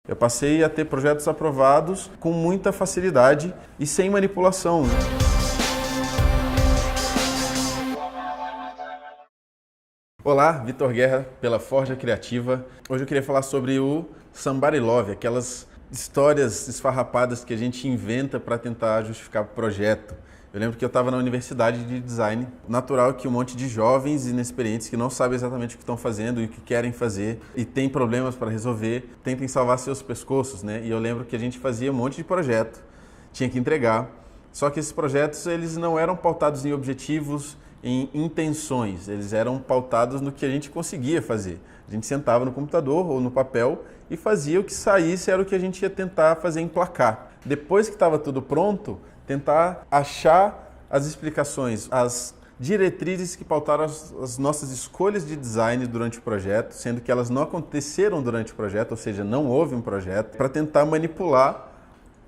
Eu passei a ter projetos aprovados com muita facilidade e sem manipulação. Olá, Vitor Guerra, pela Forja Criativa. Hoje eu queria falar sobre o Somebody Love, aquelas histórias esfarrapadas que a gente inventa para tentar justificar o projeto. Eu lembro que eu estava na universidade de design. Natural que um monte de jovens inexperientes que não sabem exatamente o que estão fazendo e o que querem fazer e têm problemas para resolver, tentem salvar seus pescoços, né? E eu lembro que a gente fazia um monte de projeto, tinha que entregar. Só que esses projetos, eles não eram pautados em objetivos, em intenções, eles eram pautados no que a gente conseguia fazer. A gente sentava no computador ou no papel e fazia o que saísse, era o que a gente ia tentar fazer emplacar. Depois que estava tudo pronto, tentar achar as explicações, as diretrizes que pautaram as nossas escolhas de design durante o projeto, sendo que elas não aconteceram durante o projeto, ou seja, não houve um projeto, para tentar manipular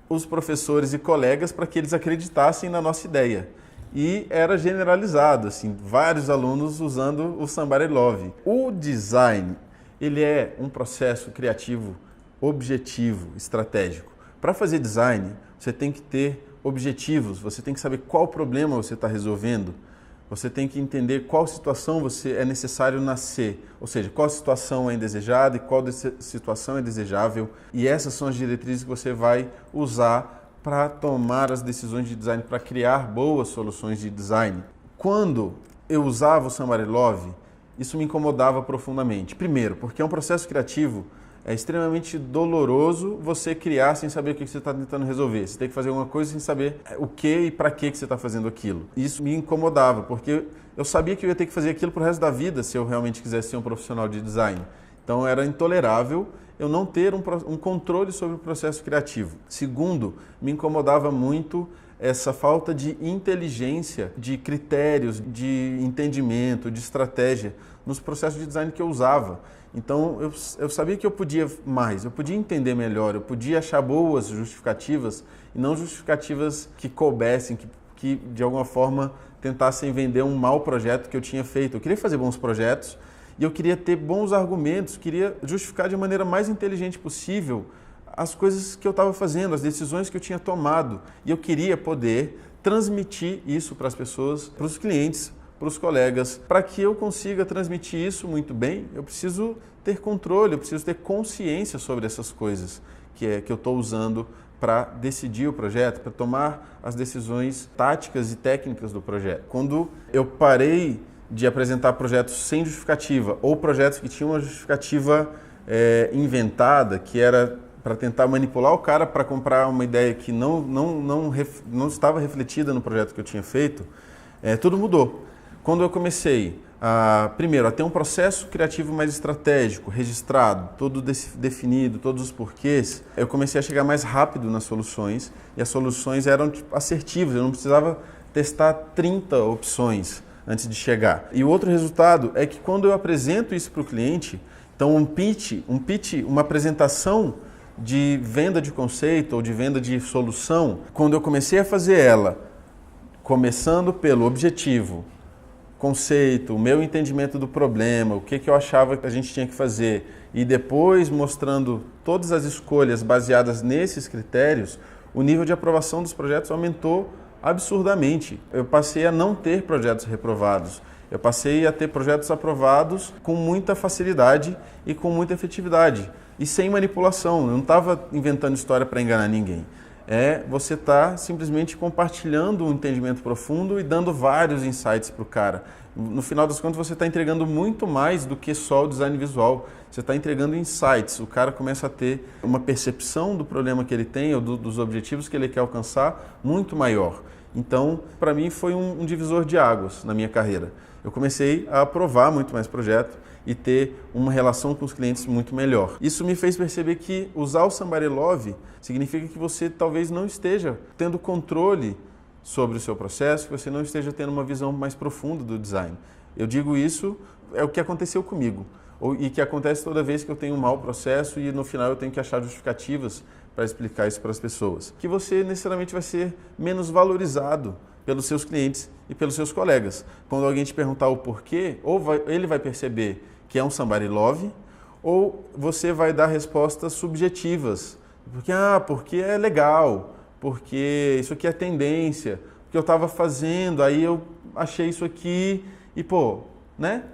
os professores e colegas para que eles acreditassem na nossa ideia. E era generalizado, assim, vários alunos usando o Somebody Love. O design, ele é um processo criativo, objetivo, estratégico. Para fazer design, você tem que ter objetivos, você tem que saber qual problema você está resolvendo, você tem que entender qual situação você é necessário nascer, ou seja, qual situação é indesejada e qual situação é desejável. E essas são as diretrizes que você vai usar para tomar as decisões de design, para criar boas soluções de design. Quando eu usava o Somebody Love, isso me incomodava profundamente. Primeiro, porque é um processo criativo, é extremamente doloroso você criar sem saber o que você está tentando resolver. Você tem que fazer alguma coisa sem saber o que e para que você está fazendo aquilo. Isso me incomodava, porque eu sabia que eu ia ter que fazer aquilo para o resto da vida se eu realmente quisesse ser um profissional de design. Então era intolerável eu não ter um controle sobre o processo criativo. Segundo, me incomodava muito essa falta de inteligência, de critérios, de entendimento, de estratégia nos processos de design que eu usava. Então eu sabia que eu podia mais, eu podia entender melhor, eu podia achar boas justificativas e não justificativas que coubessem, que de alguma forma tentassem vender um mau projeto que eu tinha feito. Eu queria fazer bons projetos e eu queria ter bons argumentos, queria justificar de maneira mais inteligente possível as coisas que eu estava fazendo, as decisões que eu tinha tomado. E eu queria poder transmitir isso para as pessoas, para os clientes, para os colegas. Para que eu consiga transmitir isso muito bem, eu preciso ter controle, eu preciso ter consciência sobre essas coisas que eu estou usando para decidir o projeto, para tomar as decisões táticas e técnicas do projeto. Quando eu parei de apresentar projetos sem justificativa ou projetos que tinham uma justificativa inventada, que era para tentar manipular o cara para comprar uma ideia que não estava refletida no projeto que eu tinha feito, tudo mudou. Quando eu comecei, primeiro, a ter um processo criativo mais estratégico, registrado, todo definido, todos os porquês, eu comecei a chegar mais rápido nas soluções e as soluções eram assertivas, eu não precisava testar 30 opções antes de chegar. E o outro resultado é que quando eu apresento isso para o cliente, então um pitch, uma apresentação de venda de conceito ou de venda de solução, quando eu comecei a fazer ela, começando pelo objetivo, conceito, o meu entendimento do problema, o que eu achava que a gente tinha que fazer, e depois mostrando todas as escolhas baseadas nesses critérios, o nível de aprovação dos projetos aumentou absurdamente. Eu passei a não ter projetos reprovados. Eu passei a ter projetos aprovados com muita facilidade e com muita efetividade. E sem manipulação. Eu não estava inventando história para enganar ninguém. Você está simplesmente compartilhando um entendimento profundo e dando vários insights para o cara. No final das contas, você está entregando muito mais do que só o design visual. Você está entregando insights. O cara começa a ter uma percepção do problema que ele tem ou dos objetivos que ele quer alcançar muito maior. Então, para mim, foi um divisor de águas na minha carreira. Eu comecei a aprovar muito mais projeto e ter uma relação com os clientes muito melhor. Isso me fez perceber que usar o Somebody Love significa que você talvez não esteja tendo controle sobre o seu processo, que você não esteja tendo uma visão mais profunda do design. Eu digo isso, é o que aconteceu comigo, e que acontece toda vez que eu tenho um mau processo e no final eu tenho que achar justificativas para explicar isso para as pessoas. Que você necessariamente vai ser menos valorizado pelos seus clientes e pelos seus colegas. Quando alguém te perguntar o porquê, ele vai perceber que é um Somebody Love, ou você vai dar respostas subjetivas, porque é legal, porque isso aqui é tendência, porque eu estava fazendo, aí eu achei isso aqui e né?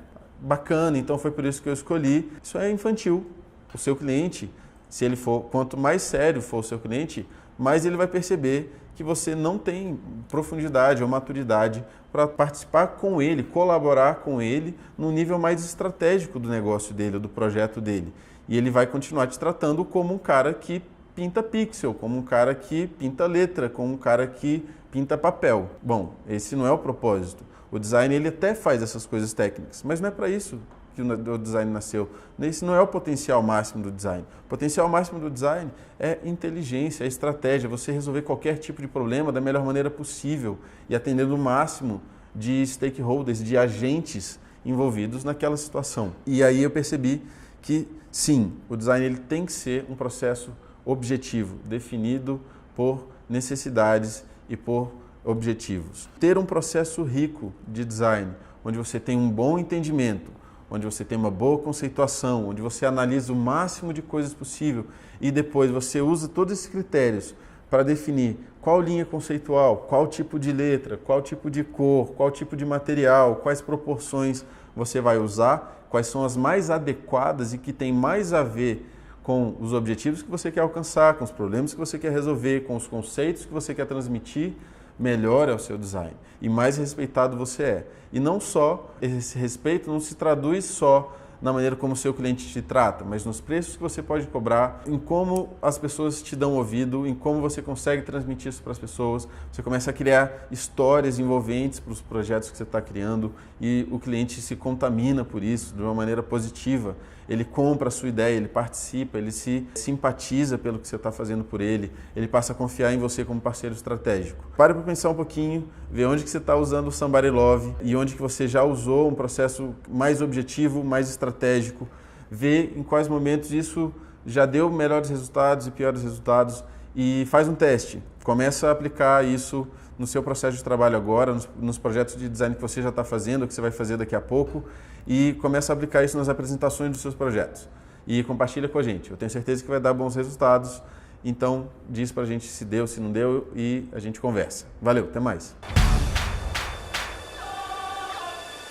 Bacana, então foi por isso que eu escolhi. Isso é infantil. O seu cliente, se ele for, quanto mais sério for o seu cliente, mais ele vai perceber que você não tem profundidade ou maturidade para participar com ele, colaborar com ele no nível mais estratégico do negócio dele, ou do projeto dele. E ele vai continuar te tratando como um cara que pinta pixel, como um cara que pinta letra, como um cara que pinta papel. Bom, esse não é o propósito. O design ele até faz essas coisas técnicas, mas não é para isso que o design nasceu. Esse não é o potencial máximo do design. O potencial máximo do design é inteligência, é estratégia, você resolver qualquer tipo de problema da melhor maneira possível e atendendo o máximo de stakeholders, de agentes envolvidos naquela situação. E aí eu percebi que sim, o design ele tem que ser um processo objetivo, definido por necessidades e por objetivos. Ter um processo rico de design, onde você tem um bom entendimento, onde você tem uma boa conceituação, onde você analisa o máximo de coisas possível e depois você usa todos esses critérios para definir qual linha conceitual, qual tipo de letra, qual tipo de cor, qual tipo de material, quais proporções você vai usar, quais são as mais adequadas e que tem mais a ver com os objetivos que você quer alcançar, com os problemas que você quer resolver, com os conceitos que você quer transmitir, melhor é o seu design e mais respeitado você é. E não só, esse respeito não se traduz só na maneira como o seu cliente te trata, mas nos preços que você pode cobrar, em como as pessoas te dão ouvido, em como você consegue transmitir isso para as pessoas. Você começa a criar histórias envolventes para os projetos que você está criando e o cliente se contamina por isso de uma maneira positiva. Ele compra a sua ideia, ele participa, ele se simpatiza pelo que você está fazendo por ele, ele passa a confiar em você como parceiro estratégico. Pare para pensar um pouquinho, ver onde que você está usando o Somebody Love e onde que você já usou um processo mais objetivo, mais estratégico, ver em quais momentos isso já deu melhores resultados e piores resultados e faz um teste. Começa a aplicar isso no seu processo de trabalho agora, nos projetos de design que você já está fazendo, que você vai fazer daqui a pouco, e começa a aplicar isso nas apresentações dos seus projetos. E compartilha com a gente. Eu tenho certeza que vai dar bons resultados. Então, diz pra gente se deu, se não deu e a gente conversa. Valeu, até mais.